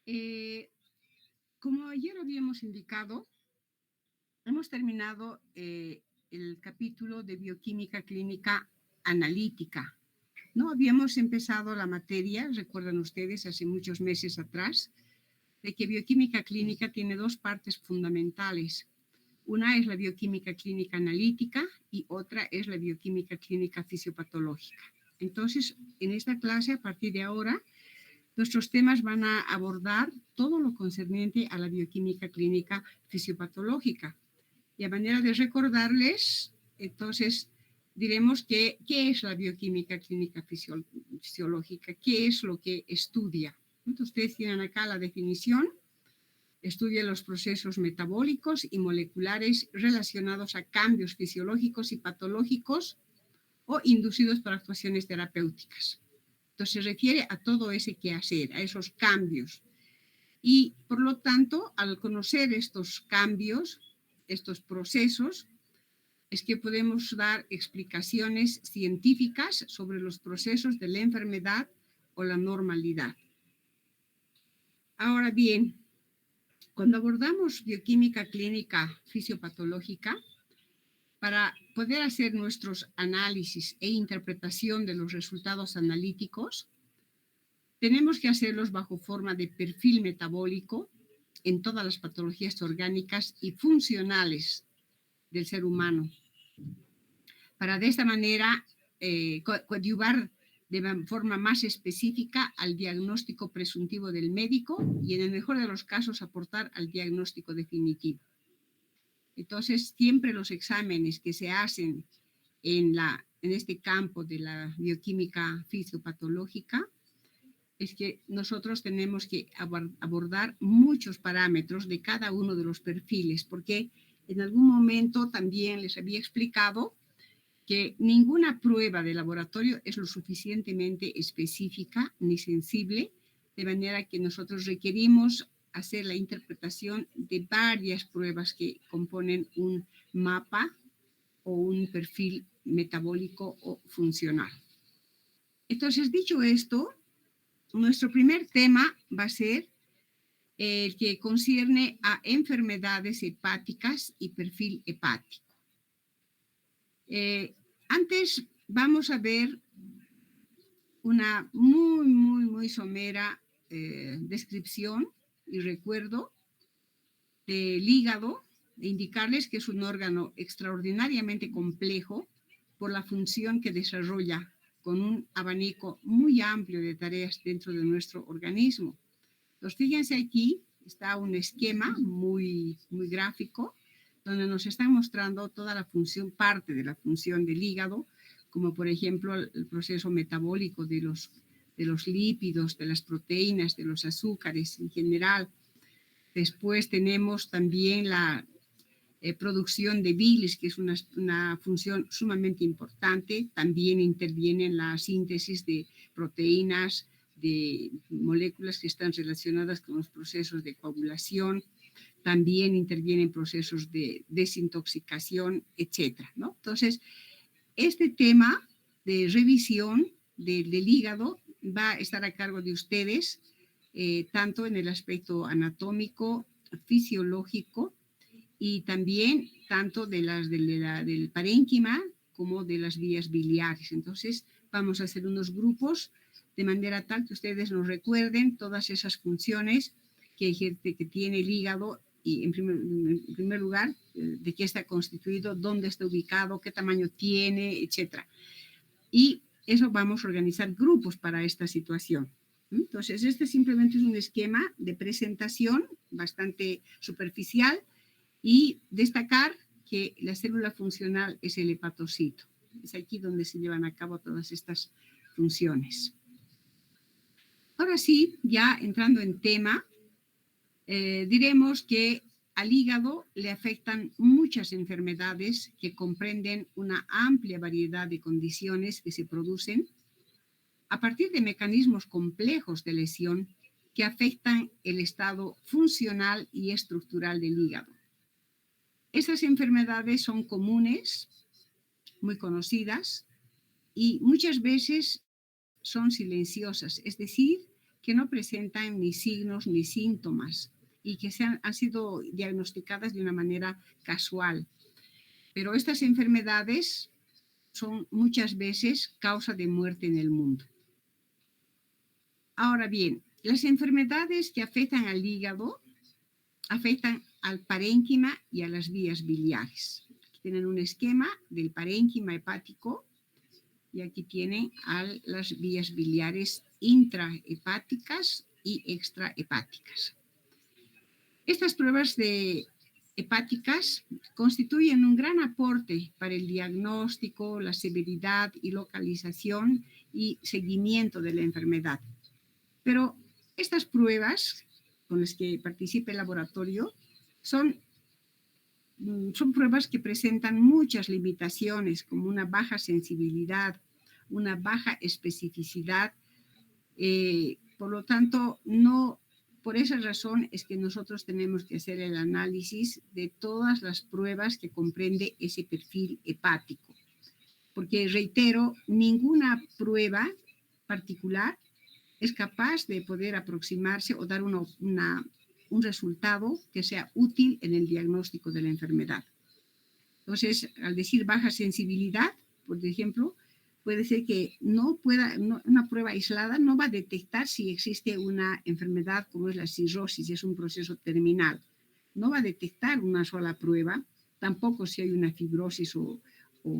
Eh, Como ayer habíamos indicado, hemos terminado el capítulo de bioquímica clínica analítica. ¿No? Habíamos empezado la materia, recuerdan ustedes, hace muchos meses atrás, de que bioquímica clínica tiene dos partes fundamentales. Una es la bioquímica clínica analítica y otra es la bioquímica clínica fisiopatológica. Entonces, en esta clase, a partir de ahora, nuestros temas van a abordar todo lo concerniente a la bioquímica clínica fisiopatológica. Y a manera de recordarles, entonces, diremos que, ¿qué es la bioquímica clínica fisiológica? ¿Qué es lo que estudia? Entonces, ustedes tienen acá la definición. Estudia los procesos metabólicos y moleculares relacionados a cambios fisiológicos y patológicos o inducidos por actuaciones terapéuticas. Entonces, se refiere a todo ese quehacer, a esos cambios. Y, por lo tanto, al conocer estos cambios, estos procesos, es que podemos dar explicaciones científicas sobre los procesos de la enfermedad o la normalidad. Ahora bien, cuando abordamos bioquímica clínica fisiopatológica, para poder hacer nuestros análisis e interpretación de los resultados analíticos, tenemos que hacerlos bajo forma de perfil metabólico en todas las patologías orgánicas y funcionales del ser humano, para de esta manera coadyuvar de forma más específica al diagnóstico presuntivo del médico y en el mejor de los casos aportar al diagnóstico definitivo. Entonces, siempre los exámenes que se hacen en este campo de la bioquímica fisiopatológica es que nosotros tenemos que abordar muchos parámetros de cada uno de los perfiles, porque en algún momento también les había explicado que ninguna prueba de laboratorio es lo suficientemente específica ni sensible, de manera que nosotros requerimos hacer la interpretación de varias pruebas que componen un mapa o un perfil metabólico o funcional. Entonces, dicho esto, nuestro primer tema va a ser el que concierne a enfermedades hepáticas y perfil hepático. Antes vamos a ver una muy somera descripción y recuerdo del hígado, de indicarles que es un órgano extraordinariamente complejo por la función que desarrolla con un abanico muy amplio de tareas dentro de nuestro organismo. Entonces, fíjense aquí, está un esquema muy gráfico, donde nos están mostrando toda la función, parte de la función del hígado, como por ejemplo el proceso metabólico de los lípidos, de las proteínas, de los azúcares en general. Después tenemos también la producción de bilis, que es una función sumamente importante. También interviene en la síntesis de proteínas, de moléculas que están relacionadas con los procesos de coagulación. También intervienen procesos de desintoxicación, etcétera, ¿no? Entonces, este tema de revisión del hígado va a estar a cargo de ustedes, tanto en el aspecto anatómico, fisiológico, y también tanto del parénquima como de las vías biliares. Entonces, vamos a hacer unos grupos de manera tal que ustedes nos recuerden todas esas funciones que tiene el hígado y en primer lugar, de qué está constituido, dónde está ubicado, qué tamaño tiene, etc. Y eso vamos a organizar grupos para esta situación. Entonces, este simplemente es un esquema de presentación bastante superficial y destacar que la célula funcional es el hepatocito. Es aquí donde se llevan a cabo todas estas funciones. Ahora sí, ya entrando en tema, diremos que al hígado le afectan muchas enfermedades que comprenden una amplia variedad de condiciones que se producen a partir de mecanismos complejos de lesión que afectan el estado funcional y estructural del hígado. Estas enfermedades son comunes, muy conocidas y muchas veces son silenciosas, es decir, que no presentan ni signos ni síntomas y que han sido diagnosticadas de una manera casual. Pero estas enfermedades son muchas veces causa de muerte en el mundo. Ahora bien, las enfermedades que afectan al hígado afectan al parénquima y a las vías biliares. Aquí tienen un esquema del parénquima hepático y aquí tienen a las vías biliares intrahepáticas y extrahepáticas. Estas pruebas hepáticas constituyen un gran aporte para el diagnóstico, la severidad y localización y seguimiento de la enfermedad. Pero estas pruebas con las que participa el laboratorio son pruebas que presentan muchas limitaciones, como una baja sensibilidad, una baja especificidad. Por lo tanto, por esa razón es que nosotros tenemos que hacer el análisis de todas las pruebas que comprende ese perfil hepático. Porque, reitero, ninguna prueba particular es capaz de poder aproximarse o dar un resultado que sea útil en el diagnóstico de la enfermedad. Entonces, al decir baja sensibilidad, por ejemplo, puede ser que una prueba aislada no va a detectar si existe una enfermedad como es la cirrosis, es un proceso terminal. No va a detectar una sola prueba, tampoco si hay una fibrosis o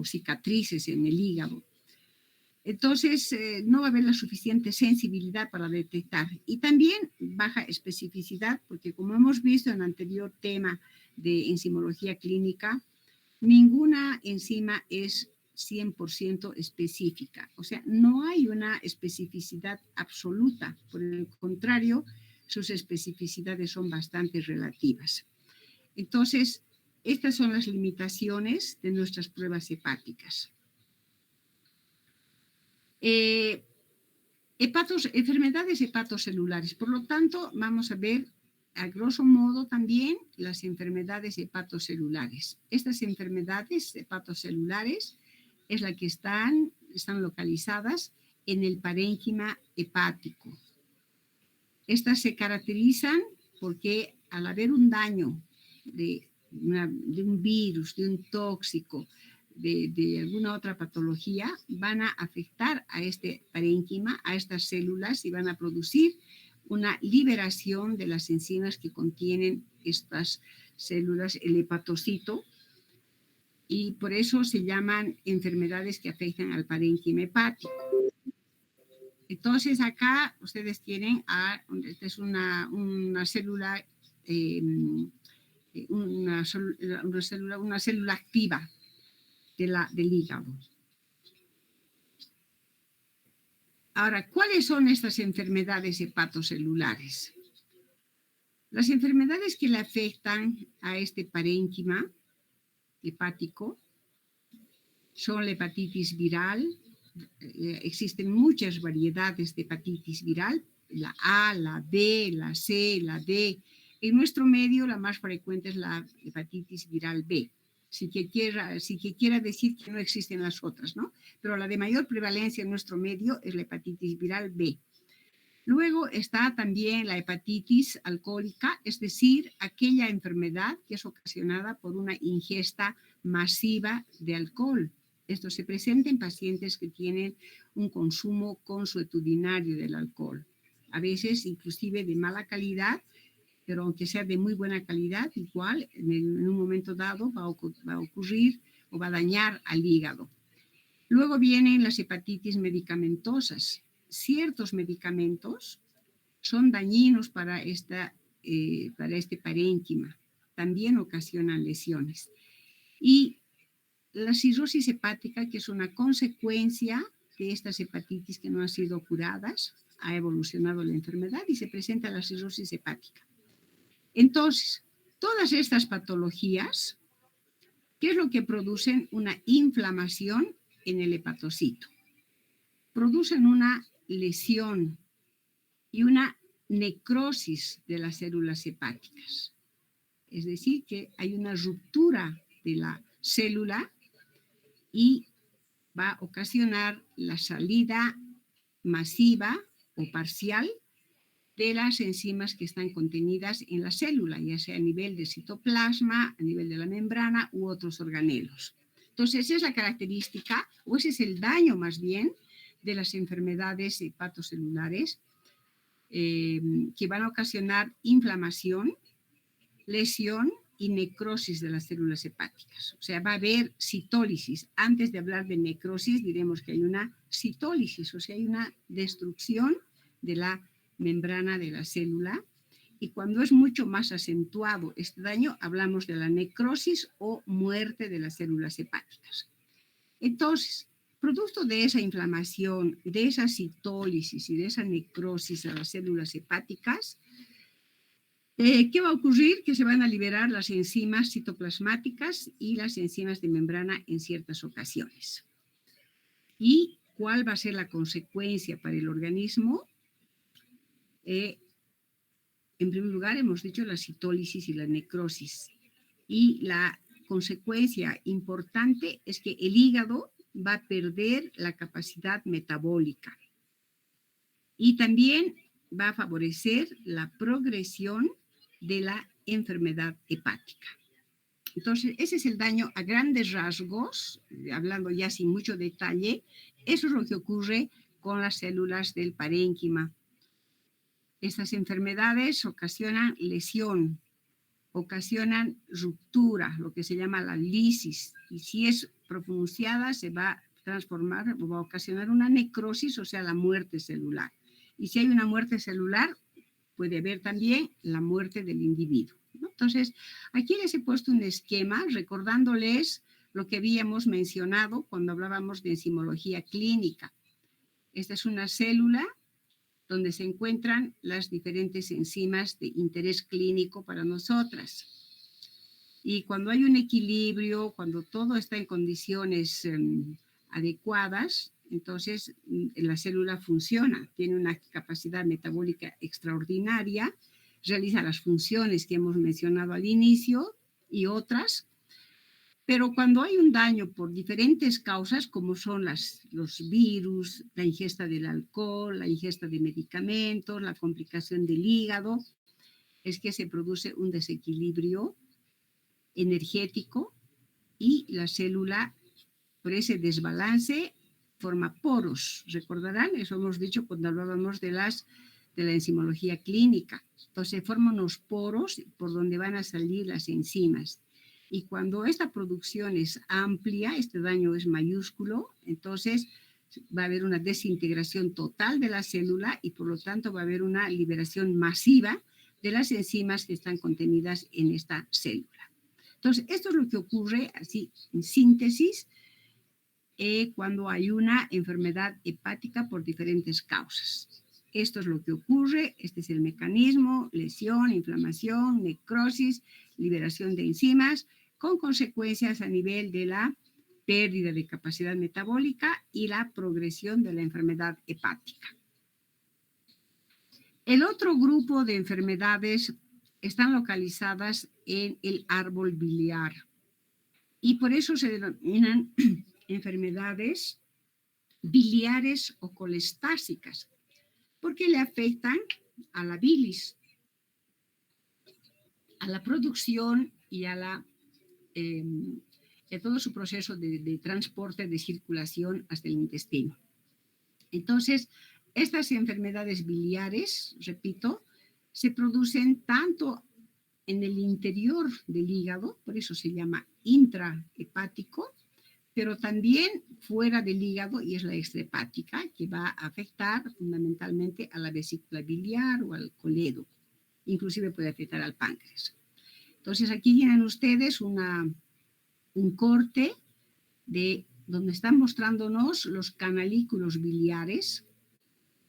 cicatrices en el hígado. Entonces, no va a haber la suficiente sensibilidad para detectar. Y también baja especificidad, porque como hemos visto en el anterior tema de enzimología clínica, ninguna enzima es 100% específica. O sea, no hay una especificidad absoluta. Por el contrario, sus especificidades son bastante relativas. Entonces, estas son las limitaciones de nuestras pruebas hepáticas. Enfermedades hepatocelulares. Por lo tanto, vamos a ver a grosso modo también las enfermedades hepatocelulares. Estas enfermedades hepatocelulares es la que están localizadas en el parénquima hepático. Estas se caracterizan porque al haber un daño de un virus, de un tóxico, de alguna otra patología, van a afectar a este parénquima, a estas células, y van a producir una liberación de las enzimas que contienen estas células, el hepatocito, y por eso se llaman enfermedades que afectan al parénquima hepático. Entonces acá ustedes tienen, esta es una célula, una célula activa del hígado. Ahora, ¿cuáles son estas enfermedades hepatocelulares? Las enfermedades que le afectan a este parénquima hepático son la hepatitis viral. Existen muchas variedades de hepatitis viral, la A, la B, la C, la D. En nuestro medio la más frecuente es la hepatitis viral B. Sí que quiera decir que no existen las otras, ¿no? Pero la de mayor prevalencia en nuestro medio es la hepatitis viral B. Luego está también la hepatitis alcohólica, es decir, aquella enfermedad que es ocasionada por una ingesta masiva de alcohol. Esto se presenta en pacientes que tienen un consumo consuetudinario del alcohol. A veces inclusive de mala calidad, pero aunque sea de muy buena calidad, igual en un momento dado va a ocurrir o va a dañar al hígado. Luego vienen las hepatitis medicamentosas. Ciertos medicamentos son dañinos para este parénquima. También ocasionan lesiones. Y la cirrosis hepática, que es una consecuencia de estas hepatitis que no han sido curadas, ha evolucionado la enfermedad y se presenta la cirrosis hepática. Entonces, todas estas patologías, ¿qué es lo que producen? Una inflamación en el hepatocito. Producen una lesión y una necrosis de las células hepáticas. Es decir, que hay una ruptura de la célula y va a ocasionar la salida masiva o parcial de las enzimas que están contenidas en la célula, ya sea a nivel de citoplasma, a nivel de la membrana u otros organelos. Entonces, esa es la característica, o ese es el daño más bien, de las enfermedades hepatocelulares que van a ocasionar inflamación, lesión y necrosis de las células hepáticas. O sea, va a haber citólisis. Antes de hablar de necrosis, diremos que hay una citólisis, o sea, hay una destrucción de la membrana de la célula. Y cuando es mucho más acentuado este daño, hablamos de la necrosis o muerte de las células hepáticas. Entonces, producto de esa inflamación, de esa citólisis y de esa necrosis a las células hepáticas, ¿qué va a ocurrir? Que se van a liberar las enzimas citoplasmáticas y las enzimas de membrana en ciertas ocasiones. ¿Y cuál va a ser la consecuencia para el organismo? En primer lugar, hemos dicho la citólisis y la necrosis. Y la consecuencia importante es que el hígado va a perder la capacidad metabólica. Y también va a favorecer la progresión de la enfermedad hepática. Entonces, ese es el daño a grandes rasgos, hablando ya sin mucho detalle. Eso es lo que ocurre con las células del parénquima. Estas enfermedades ocasionan lesión, ocasionan ruptura, lo que se llama la lisis, y si es pronunciada se va a transformar o va a ocasionar una necrosis, o sea, la muerte celular. Y si hay una muerte celular, puede haber también la muerte del individuo, ¿no? Entonces, aquí les he puesto un esquema recordándoles lo que habíamos mencionado cuando hablábamos de enzimología clínica. Esta es una célula donde se encuentran las diferentes enzimas de interés clínico para nosotras. Y cuando hay un equilibrio, cuando todo está en condiciones adecuadas, entonces la célula funciona, tiene una capacidad metabólica extraordinaria, realiza las funciones que hemos mencionado al inicio y otras, pero cuando hay un daño por diferentes causas, como son los virus, la ingesta del alcohol, la ingesta de medicamentos, la complicación del hígado, es que se produce un desequilibrio energético y la célula, por ese desbalance, forma poros. Recordarán, eso hemos dicho cuando hablábamos de la enzimología clínica. Entonces forman unos poros por donde van a salir las enzimas. Y cuando esta producción es amplia, este daño es mayúsculo, entonces va a haber una desintegración total de la célula y por lo tanto va a haber una liberación masiva de las enzimas que están contenidas en esta célula. Entonces, esto es lo que ocurre, así en síntesis, cuando hay una enfermedad hepática por diferentes causas. Esto es lo que ocurre, este es el mecanismo: lesión, inflamación, necrosis, liberación de enzimas, con consecuencias a nivel de la pérdida de capacidad metabólica y la progresión de la enfermedad hepática. El otro grupo de enfermedades están localizadas en el árbol biliar y por eso se denominan enfermedades biliares o colestásicas, porque le afectan a la bilis, a la producción y a todo su proceso de transporte, de circulación hasta el intestino. Entonces, estas enfermedades biliares, repito, se producen tanto en el interior del hígado, por eso se llama intrahepático, pero también fuera del hígado, y es la extrahepática, que va a afectar fundamentalmente a la vesícula biliar o al coledo. Inclusive puede afectar al páncreas. Entonces, aquí tienen ustedes un corte de donde están mostrándonos los canalículos biliares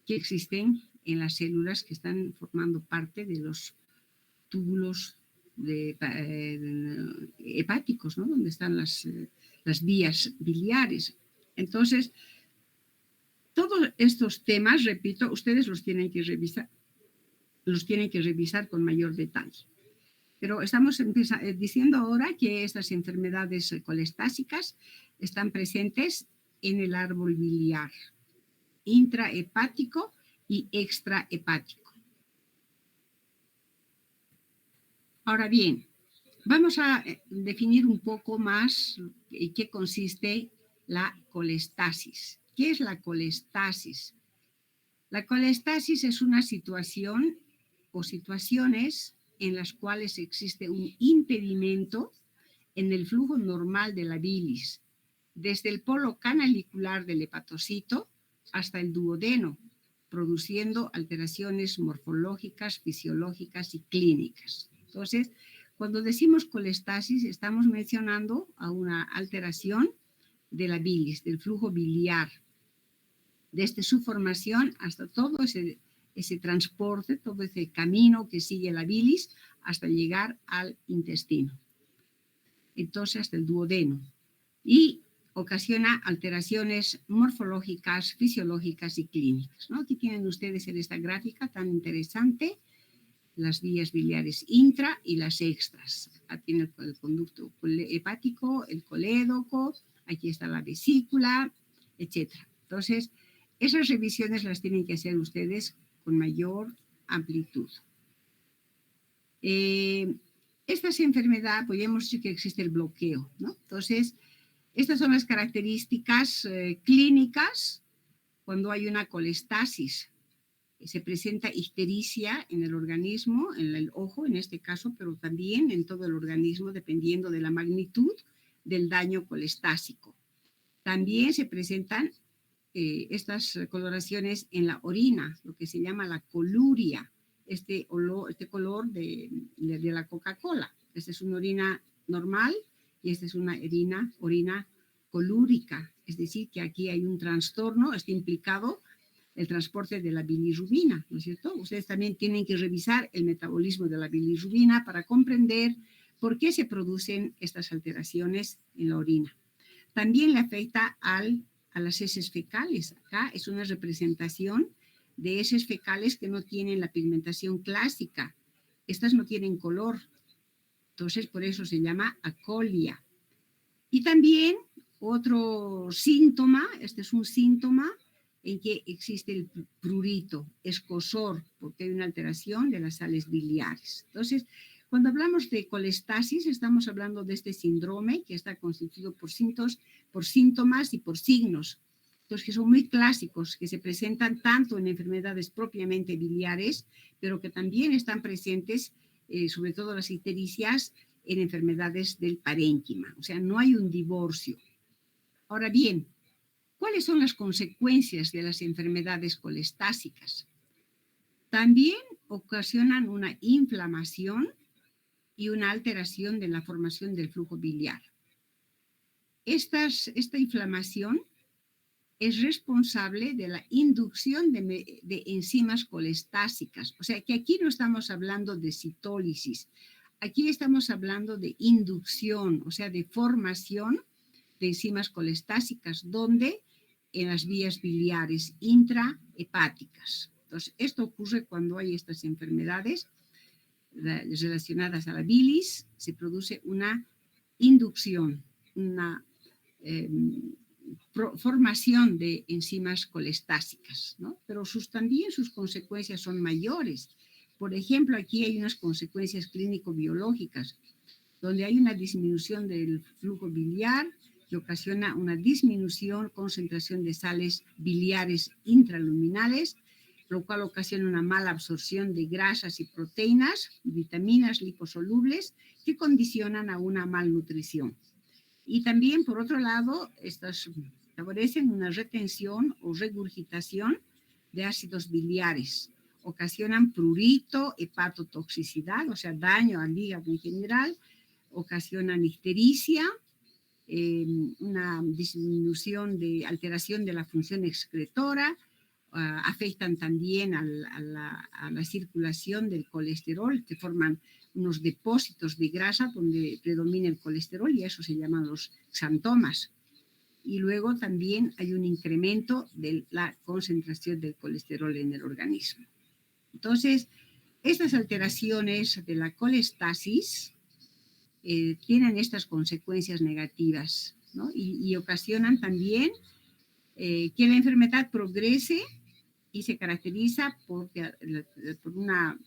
que existen en las células que están formando parte de los túbulos hepáticos, ¿no? Donde están las vías biliares. Entonces, todos estos temas, repito, ustedes los tienen que revisar con mayor detalle. Pero estamos diciendo ahora que estas enfermedades colestásicas están presentes en el árbol biliar, intrahepático y extrahepático. Ahora bien, vamos a definir un poco más en qué consiste la colestasis. ¿Qué es la colestasis? La colestasis es una situación o situaciones en las cuales existe un impedimento en el flujo normal de la bilis, desde el polo canalicular del hepatocito hasta el duodeno, produciendo alteraciones morfológicas, fisiológicas y clínicas. Entonces, cuando decimos colestasis, estamos mencionando a una alteración de la bilis, del flujo biliar, desde su formación hasta todo ese transporte, todo ese camino que sigue la bilis hasta llegar al intestino. Entonces, hasta el duodeno. Y ocasiona alteraciones morfológicas, fisiológicas y clínicas, ¿no? Aquí tienen ustedes en esta gráfica tan interesante las vías biliares intra y las extras. Aquí tiene el conducto hepático, el colédoco, aquí está la vesícula, etc. Entonces, esas revisiones las tienen que hacer ustedes con mayor amplitud. Estas enfermedades, pues ya hemos dicho que existe el bloqueo, ¿no? Entonces, estas son las características clínicas cuando hay una colestasis. Se presenta ictericia en el organismo, en el ojo en este caso, pero también en todo el organismo, dependiendo de la magnitud del daño colestásico. También se presentan estas coloraciones en la orina, lo que se llama la coluria, este color de la Coca-Cola. Esta es una orina normal y esta es una orina colúrica, es decir, que aquí hay un trastorno, está implicado el transporte de la bilirrubina, ¿no es cierto? Ustedes también tienen que revisar el metabolismo de la bilirrubina para comprender por qué se producen estas alteraciones en la orina. También le afecta a las heces fecales. Acá es una representación de heces fecales que no tienen la pigmentación clásica. Estas no tienen color. Entonces, por eso se llama acolia. Y también otro síntoma, este es un síntoma en que existe el prurito, escozor, porque hay una alteración de las sales biliares. Entonces, cuando hablamos de colestasis, estamos hablando de este síndrome que está constituido por síntomas y por signos, entonces, que son muy clásicos, que se presentan tanto en enfermedades propiamente biliares, pero que también están presentes, sobre todo las ictericias, en enfermedades del parénquima. O sea, no hay un divorcio. Ahora bien, ¿cuáles son las consecuencias de las enfermedades colestásicas? También ocasionan una inflamación y una alteración de la formación del flujo biliar. Esta inflamación es responsable de la inducción de enzimas colestásicas. O sea, que aquí no estamos hablando de citólisis, aquí estamos hablando de inducción, o sea, de formación de enzimas colestásicas, donde en las vías biliares intrahepáticas. Entonces, esto ocurre cuando hay estas enfermedades relacionadas a la bilis, se produce una inducción, una formación de enzimas colestásicas, ¿no? Pero también sus consecuencias son mayores. Por ejemplo, aquí hay unas consecuencias clínico-biológicas, donde hay una disminución del flujo biliar que ocasiona una disminución, concentración de sales biliares intraluminales, lo cual ocasiona una mala absorción de grasas y proteínas, vitaminas liposolubles, que condicionan a una malnutrición. Y también, por otro lado, estas favorecen una retención o regurgitación de ácidos biliares, ocasionan prurito, hepatotoxicidad, o sea, daño al hígado en general, ocasionan ictericia, una disminución de alteración de la función excretora, afectan también a la circulación del colesterol, que forman unos depósitos de grasa donde predomina el colesterol y eso se llaman los xantomas. Y luego también hay un incremento de la concentración del colesterol en el organismo. Entonces, estas alteraciones de la colestasis tienen estas consecuencias negativas, ¿no? Y ocasionan también que la enfermedad progrese y se caracteriza por una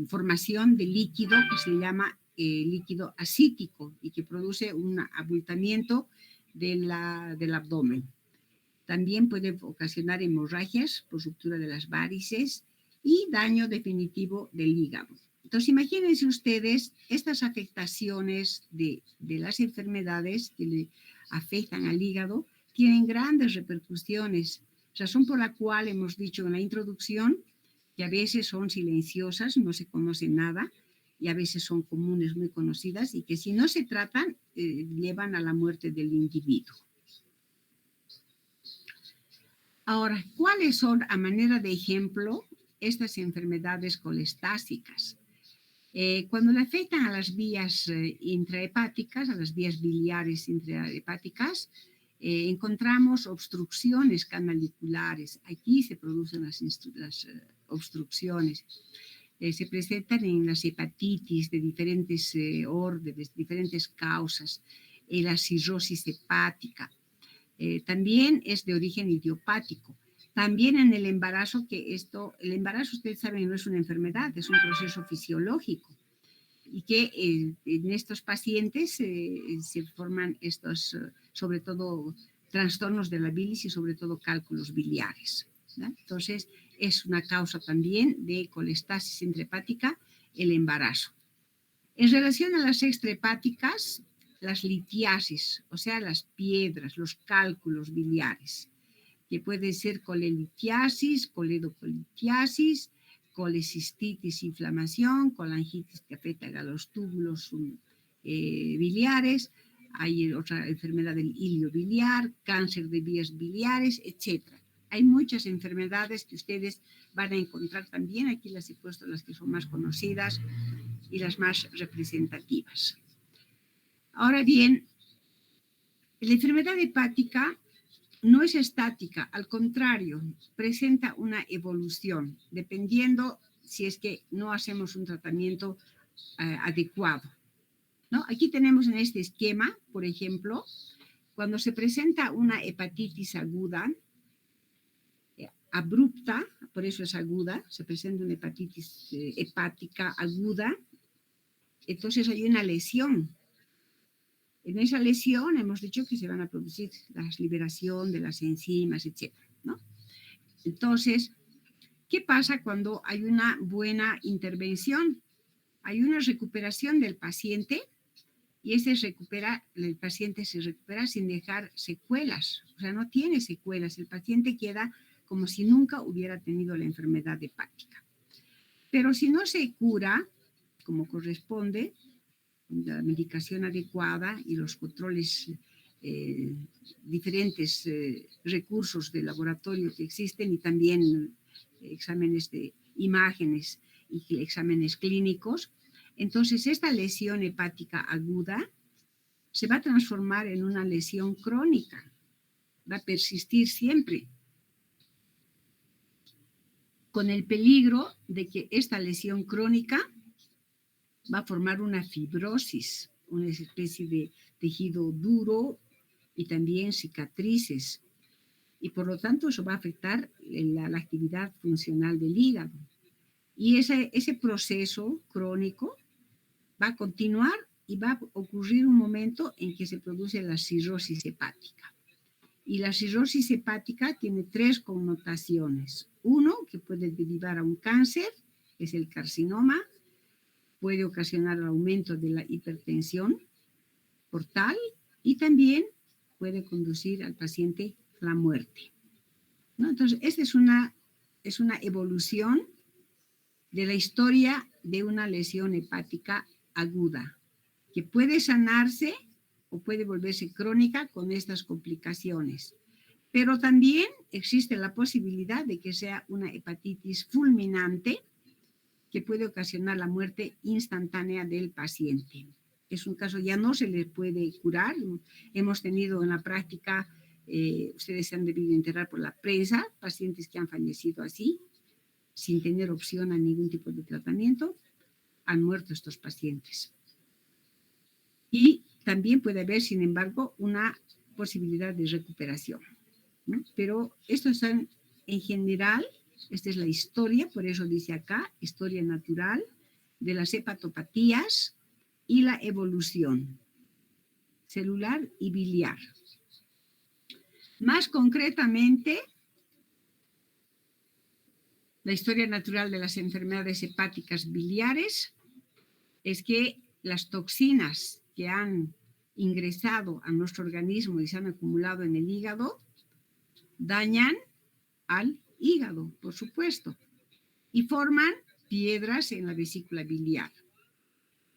formación de líquido que se llama líquido ascítico y que produce un abultamiento del abdomen. También puede ocasionar hemorragias por ruptura de las varices y daño definitivo del hígado. Entonces, imagínense ustedes estas afectaciones de las enfermedades que le afectan al hígado, tienen grandes repercusiones, razón por la cual hemos dicho en la introducción que a veces son silenciosas, no se conoce nada, y a veces son comunes, muy conocidas, y que si no se tratan, llevan a la muerte del individuo. Ahora, ¿cuáles son, a manera de ejemplo, estas enfermedades colestásicas? Cuando le afectan a las vías intrahepáticas, a las vías biliares intrahepáticas, encontramos obstrucciones canaliculares. Aquí se producen las obstrucciones. Se presentan en las hepatitis de diferentes órdenes, diferentes causas, la cirrosis hepática. También es de origen idiopático. También en el embarazo, el embarazo, ustedes saben, no es una enfermedad, es un proceso fisiológico. Y que en estos pacientes se forman estos, sobre todo, trastornos de la bilis y sobre todo cálculos biliares, ¿no? Entonces, es una causa también de colestasis intrahepática el embarazo. En relación a las extrahepáticas, las litiasis, o sea, las piedras, los cálculos biliares, que puede ser colelitiasis, coledocolitiasis, colecistitis, inflamación, colangitis que afecta a los túbulos biliares, hay otra enfermedad del hilio biliar, cáncer de vías biliares, etc. Hay muchas enfermedades que ustedes van a encontrar también, aquí las he puesto las que son más conocidas y las más representativas. Ahora bien, la enfermedad hepática no es estática, al contrario, presenta una evolución, dependiendo si es que no hacemos un tratamiento adecuado, ¿no? Aquí tenemos en este esquema, por ejemplo, cuando se presenta una hepatitis aguda, abrupta, por eso es aguda, se presenta una hepatitis hepática aguda, entonces hay una lesión. En esa lesión hemos dicho que se van a producir la liberación de las enzimas, etc., ¿no? Entonces, ¿qué pasa cuando hay una buena intervención? Hay una recuperación del paciente y el paciente se recupera sin dejar secuelas, o sea, no tiene secuelas, el paciente queda como si nunca hubiera tenido la enfermedad hepática. Pero si no se cura como corresponde, la medicación adecuada y los controles, diferentes recursos de laboratorio que existen y también exámenes de imágenes y exámenes clínicos, entonces esta lesión hepática aguda se va a transformar en una lesión crónica, va a persistir siempre, con el peligro de que esta lesión crónica va a formar una fibrosis, una especie de tejido duro y también cicatrices. Y por lo tanto eso va a afectar la actividad funcional del hígado. Y ese proceso crónico va a continuar y va a ocurrir un momento en que se produce la cirrosis hepática. Y la cirrosis hepática tiene tres connotaciones. Uno, que puede derivar a un cáncer, que es el carcinoma, puede ocasionar el aumento de la hipertensión portal y también puede conducir al paciente a la muerte, ¿no? Entonces, esta es una evolución de la historia de una lesión hepática aguda, que puede sanarse o puede volverse crónica con estas complicaciones. Pero también existe la posibilidad de que sea una hepatitis fulminante que puede ocasionar la muerte instantánea del paciente. Es un caso, ya no se le puede curar. Hemos tenido en la práctica, ustedes se han debido enterar por la prensa, pacientes que han fallecido así, sin tener opción a ningún tipo de tratamiento, han muerto estos pacientes. Y también puede haber, sin embargo, una posibilidad de recuperación, ¿no? Pero estos son, en general, Esta es la historia, por eso dice acá, historia natural de las hepatopatías y la evolución celular y biliar. Más concretamente, la historia natural de las enfermedades hepáticas biliares es que las toxinas que han ingresado a nuestro organismo y se han acumulado en el hígado dañan al hígado, por supuesto, y forman piedras en la vesícula biliar.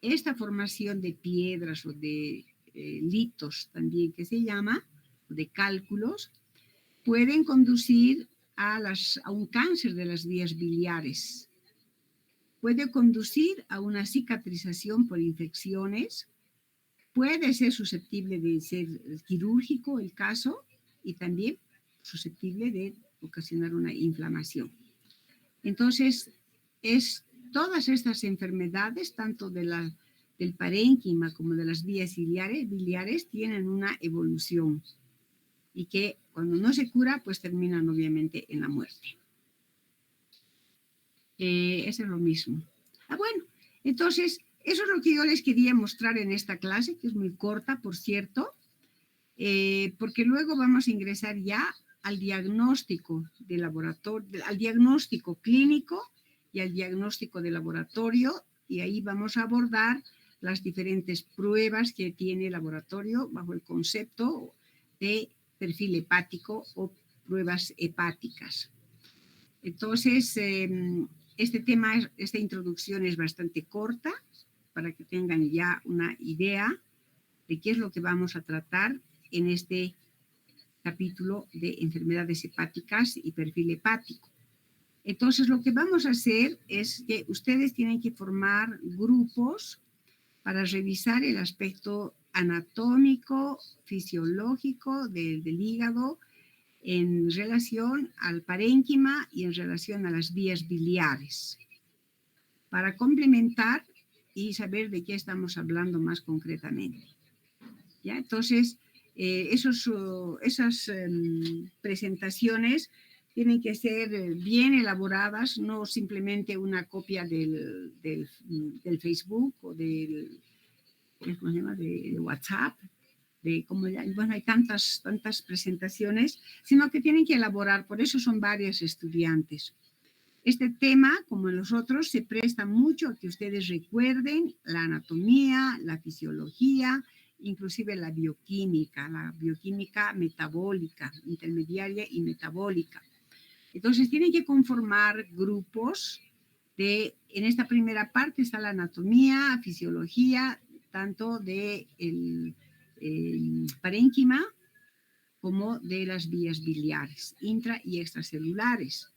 Esta formación de piedras o de litos también que se llama, de cálculos, pueden conducir a un cáncer de las vías biliares. Puede conducir a una cicatrización por infecciones, puede ser susceptible de ser quirúrgico el caso y también susceptible de ocasionar una inflamación. Entonces, todas estas enfermedades, tanto del parénquima como de las vías biliares, tienen una evolución y que cuando no se cura, pues terminan obviamente en la muerte. Eso es lo mismo. Bueno, entonces, eso es lo que yo les quería mostrar en esta clase, que es muy corta, por cierto, porque luego vamos a ingresar ya al diagnóstico de laboratorio, al diagnóstico clínico y al diagnóstico de laboratorio, y ahí vamos a abordar las diferentes pruebas que tiene el laboratorio bajo el concepto de perfil hepático o pruebas hepáticas. Entonces, esta introducción es bastante corta para que tengan ya una idea de qué es lo que vamos a tratar en este capítulo de enfermedades hepáticas y perfil hepático. Entonces, lo que vamos a hacer es que ustedes tienen que formar grupos para revisar el aspecto anatómico, fisiológico del hígado en relación al parénquima y en relación a las vías biliares, para complementar y saber de qué estamos hablando más concretamente. ¿Ya? Entonces, esas presentaciones tienen que ser bien elaboradas, no simplemente una copia del Facebook o ¿cómo se llama? De WhatsApp, bueno, hay tantas presentaciones, sino que tienen que elaborar, por eso son varios estudiantes. Este tema, como en los otros, se presta mucho a que ustedes recuerden la anatomía, la fisiología, inclusive la bioquímica metabólica, intermediaria y metabólica. Entonces, tienen que conformar grupos en esta primera parte está la anatomía, fisiología, tanto del parénquima como de las vías biliares, intra y extracelulares.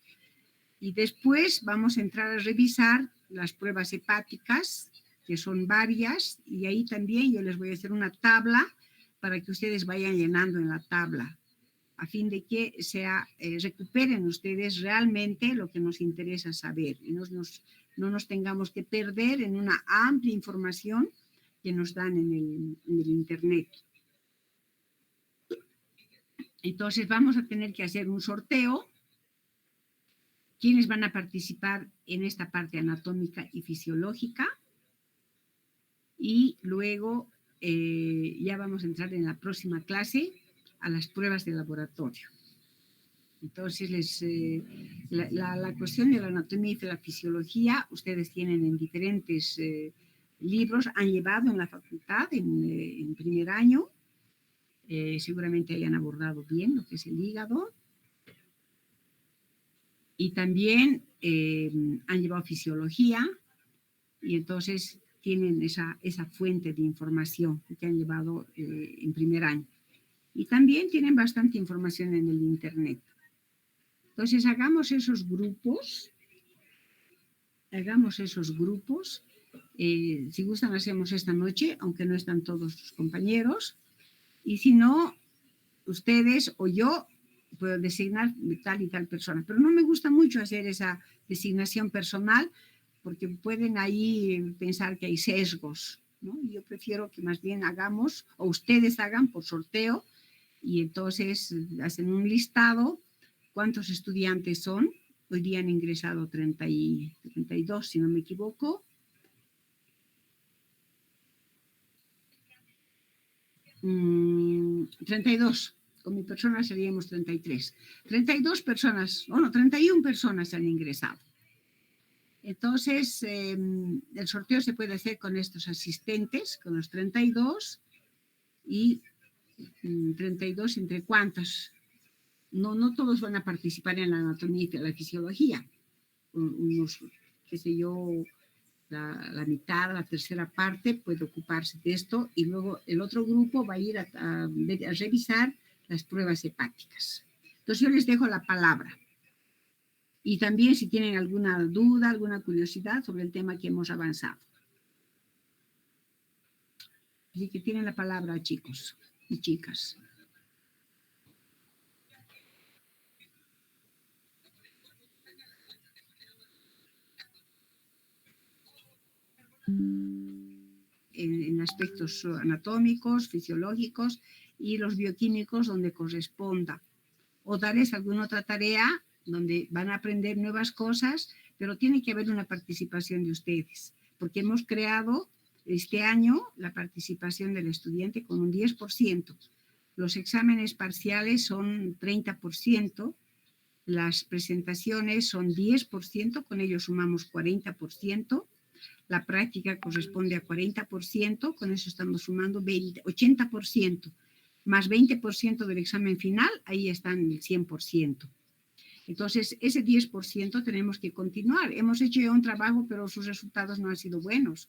Y después vamos a entrar a revisar las pruebas hepáticas, que son varias, y ahí también yo les voy a hacer una tabla para que ustedes vayan llenando en la tabla, a fin de que recuperen ustedes realmente lo que nos interesa saber y no nos tengamos que perder en una amplia información que nos dan en el Internet. Entonces vamos a tener que hacer un sorteo. ¿Quiénes van a participar en esta parte anatómica y fisiológica? Y luego ya vamos a entrar en la próxima clase a las pruebas de laboratorio. Entonces, la cuestión de la anatomía y de la fisiología, ustedes tienen en diferentes libros, han llevado en la facultad en primer año, seguramente hayan abordado bien lo que es el hígado, y también han llevado fisiología, y entonces tienen esa fuente de información que han llevado en primer año. Y también tienen bastante información en el Internet. Entonces, hagamos esos grupos. Si gustan, hacemos esta noche, aunque no están todos los compañeros. Y si no, ustedes o yo puedo designar tal y tal persona. Pero no me gusta mucho hacer esa designación personal porque pueden ahí pensar que hay sesgos, ¿no? Yo prefiero que más bien hagamos, o ustedes hagan por sorteo, y entonces hacen un listado, cuántos estudiantes son, Hoy día han ingresado 32, si no me equivoco. 32. Con mi persona seríamos 33. 32 personas, 31 personas han ingresado. Entonces, el sorteo se puede hacer con estos asistentes, con los 32, y 32 entre cuántos. No todos van a participar en la anatomía y la fisiología. Unos, qué sé yo, la mitad, la tercera parte puede ocuparse de esto, y luego el otro grupo va a ir a revisar las pruebas hepáticas. Entonces yo les dejo la palabra. Y también si tienen alguna duda, alguna curiosidad sobre el tema que hemos avanzado. Así que tienen la palabra, chicos y chicas. En aspectos anatómicos, fisiológicos y los bioquímicos donde corresponda. O darles alguna otra tarea donde van a aprender nuevas cosas, pero tiene que haber una participación de ustedes, porque hemos creado este año la participación del estudiante con un 10%. Los exámenes parciales son 30%, las presentaciones son 10%, con ello sumamos 40%, la práctica corresponde a 40%, con eso estamos sumando 80%, más 20% del examen final, ahí están el 100%. Entonces, ese 10% tenemos que continuar. Hemos hecho ya un trabajo, pero sus resultados no han sido buenos.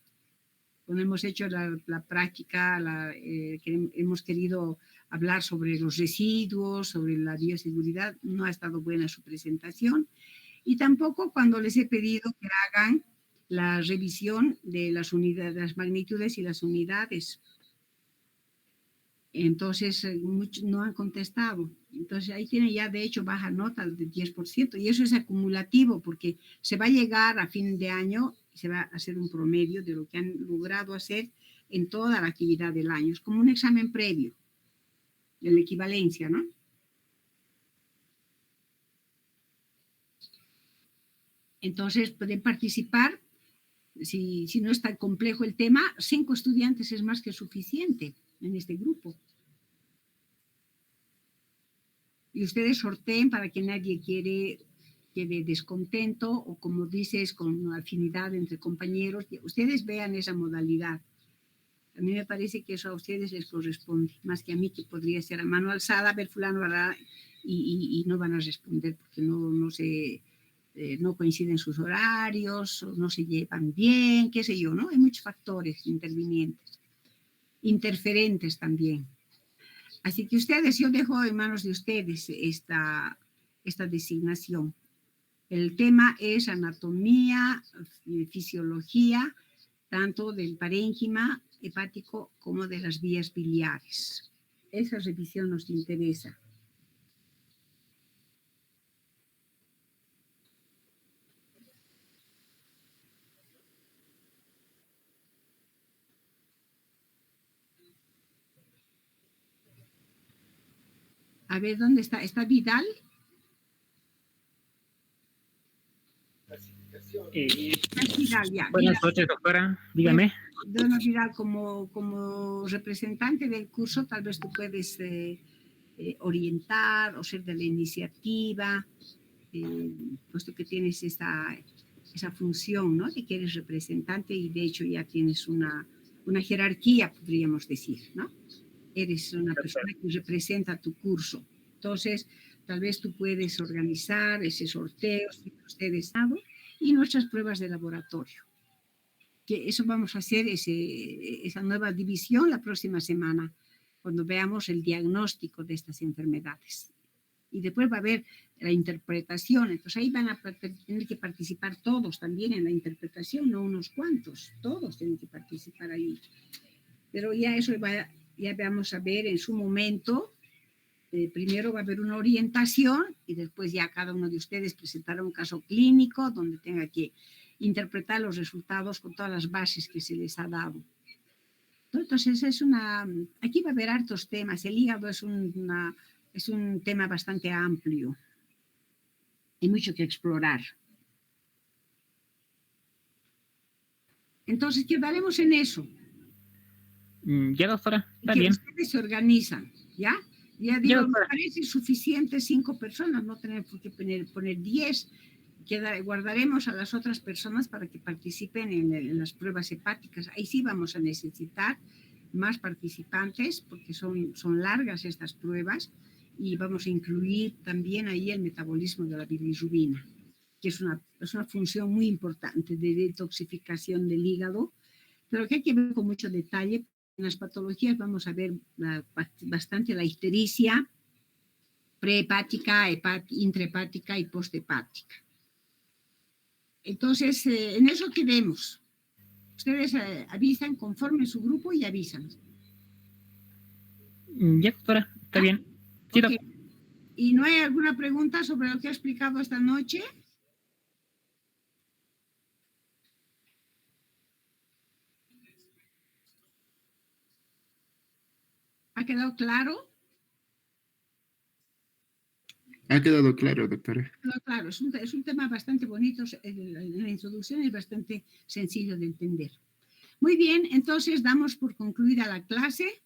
Cuando hemos hecho la práctica, que hemos querido hablar sobre los residuos, sobre la bioseguridad, no ha estado buena su presentación. Y tampoco cuando les he pedido que hagan la revisión de las unidades, las magnitudes y las unidades. Entonces, muchos no han contestado. Entonces, ahí tiene ya, de hecho, baja nota del 10%. Y eso es acumulativo, porque se va a llegar a fin de año y se va a hacer un promedio de lo que han logrado hacer en toda la actividad del año. Es como un examen previo, de la equivalencia, ¿no? Entonces, pueden participar. Si no es tan complejo el tema, 5 estudiantes es más que suficiente en este grupo. Y ustedes sorteen para que nadie quede descontento, o como dices, con afinidad entre compañeros. Ustedes vean esa modalidad. A mí me parece que eso a ustedes les corresponde, más que a mí, que podría ser a mano alzada, a ver fulano hará, y no van a responder porque no coinciden sus horarios, o no se llevan bien, qué sé yo, ¿no? Hay muchos factores interferentes también. Así que yo dejo en manos de ustedes esta designación. El tema es anatomía, fisiología, tanto del parénquima hepático como de las vías biliares. Esa revisión nos interesa. A ver, ¿dónde está? ¿Está Vidal? Vidal, ya. Buenas noches, doctora. Dígame. Don Vidal, como representante del curso, tal vez tú puedes orientar o ser de la iniciativa, puesto que tienes esa función, ¿no? De que eres representante y de hecho ya tienes una jerarquía, podríamos decir, ¿no? Eres una persona que representa tu curso. Entonces, tal vez tú puedes organizar ese sorteo, si ustedes saben, y nuestras pruebas de laboratorio. Que eso vamos a hacer, esa nueva división la próxima semana, cuando veamos el diagnóstico de estas enfermedades. Y después va a haber la interpretación. Entonces ahí van a tener que participar todos también en la interpretación, no unos cuantos, todos tienen que participar ahí. Pero ya eso ya vamos a ver en su momento. Primero va a haber una orientación y después ya cada uno de ustedes presentará un caso clínico donde tenga que interpretar los resultados con todas las bases que se les ha dado. Entonces aquí va a haber hartos temas. El hígado es un tema bastante amplio. Hay mucho que explorar. Entonces, quedaremos en eso. Ya, doctora, está que bien. Ustedes se organizan, ¿ya? Ya Ya, digo, me doctora. parece suficiente 5 personas, no tenemos por qué poner 10. Guardaremos a las otras personas para que participen en las pruebas hepáticas. Ahí sí vamos a necesitar más participantes porque son largas estas pruebas y vamos a incluir también ahí el metabolismo de la bilirrubina, que es una función muy importante de detoxificación del hígado, pero que hay que ver con mucho detalle. En las patologías vamos a ver bastante la ictericia prehepática, intrahepática y posthepática. Entonces, en eso quedemos. Ustedes avisan, conformen su grupo y avisan. Ya, doctora, está bien. Sí, Okay. ¿Y no hay alguna pregunta sobre lo que he explicado esta noche? ¿Ha quedado claro? Ha quedado claro, doctora. Claro, es un tema bastante bonito, la introducción es bastante sencillo de entender. Muy bien, entonces damos por concluida la clase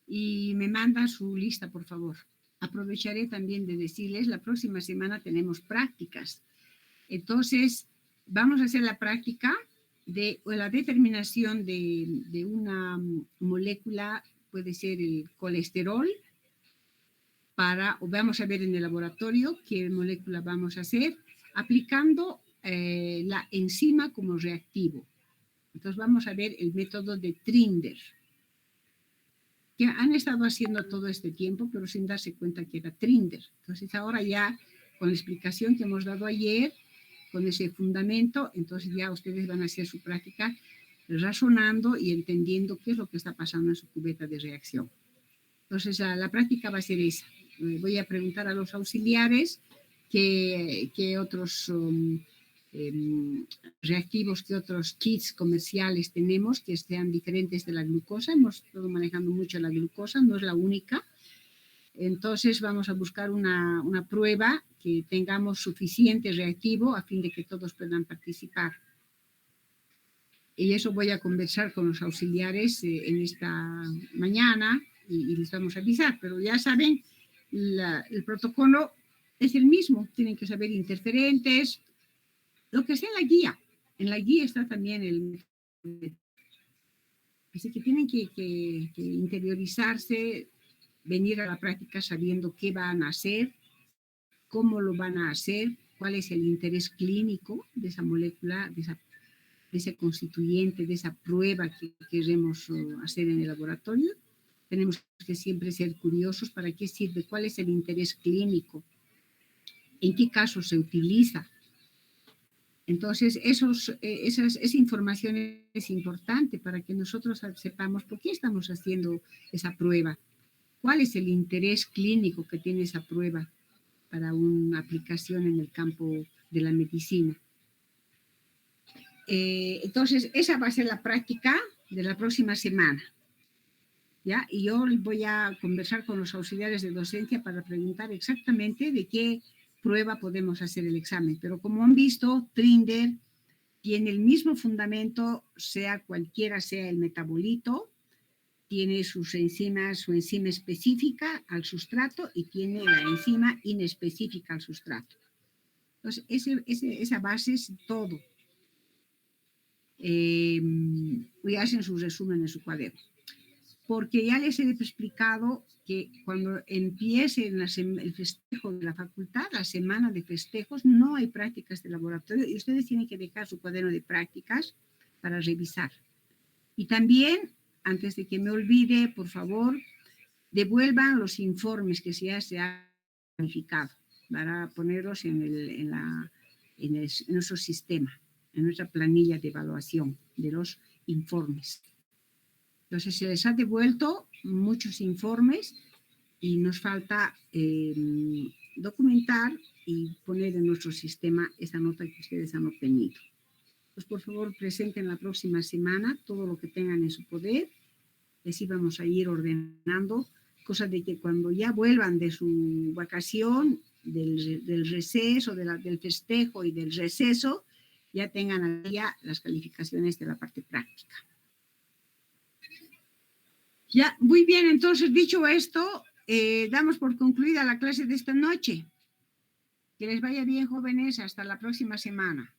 y me manda su lista, por favor. Aprovecharé también de decirles, la próxima semana tenemos prácticas. Entonces, vamos a hacer la práctica de la determinación de una molécula, puede ser el colesterol, o vamos a ver en el laboratorio qué molécula vamos a hacer, aplicando la enzima como reactivo. Entonces vamos a ver el método de Trinder, que han estado haciendo todo este tiempo, pero sin darse cuenta que era Trinder. Entonces ahora ya, con la explicación que hemos dado ayer, con ese fundamento, entonces ya ustedes van a hacer su práctica razonando y entendiendo qué es lo que está pasando en su cubeta de reacción. Entonces la práctica va a ser esa. Voy a preguntar a los auxiliares qué otros reactivos, qué otros kits comerciales tenemos que sean diferentes de la glucosa. Hemos estado manejando mucho la glucosa, no es la única. Entonces vamos a buscar una prueba que tengamos suficiente reactivo a fin de que todos puedan participar. Y eso voy a conversar con los auxiliares en esta mañana y les vamos a avisar, pero ya saben, el protocolo es el mismo, tienen que saber interferentes, lo que está en la guía. En la guía está también el... Así que tienen que interiorizarse, venir a la práctica sabiendo qué van a hacer, cómo lo van a hacer, cuál es el interés clínico de esa molécula, de ese constituyente, de esa prueba que queremos hacer en el laboratorio. Tenemos que siempre ser curiosos para qué sirve, cuál es el interés clínico, en qué casos se utiliza. Entonces, esa información es importante para que nosotros sepamos por qué estamos haciendo esa prueba, cuál es el interés clínico que tiene esa prueba para una aplicación en el campo de la medicina. Entonces, esa va a ser la práctica de la próxima semana. ¿Ya? Y yo voy a conversar con los auxiliares de docencia para preguntar exactamente de qué prueba podemos hacer el examen. Pero como han visto, Trinder tiene el mismo fundamento, cualquiera sea el metabolito, tiene su enzima específica al sustrato y tiene la enzima inespecífica al sustrato. Entonces, esa base es todo. Y hacen su resumen en su cuaderno. Porque ya les he explicado que cuando empiece el festejo de la facultad, la semana de festejos, no hay prácticas de laboratorio y ustedes tienen que dejar su cuaderno de prácticas para revisar. Y también, antes de que me olvide, por favor, devuelvan los informes que ya se han planificado para ponerlos en nuestro sistema, en nuestra planilla de evaluación de los informes. Entonces, se les ha devuelto muchos informes y nos falta documentar y poner en nuestro sistema esa nota que ustedes han obtenido. Pues, por favor, presenten la próxima semana todo lo que tengan en su poder. Así vamos a ir ordenando, cosa de que cuando ya vuelvan de su vacación, del receso, del festejo y del receso, ya tengan ya las calificaciones de la parte práctica. Ya, muy bien, entonces, dicho esto, damos por concluida la clase de esta noche. Que les vaya bien, jóvenes, hasta la próxima semana.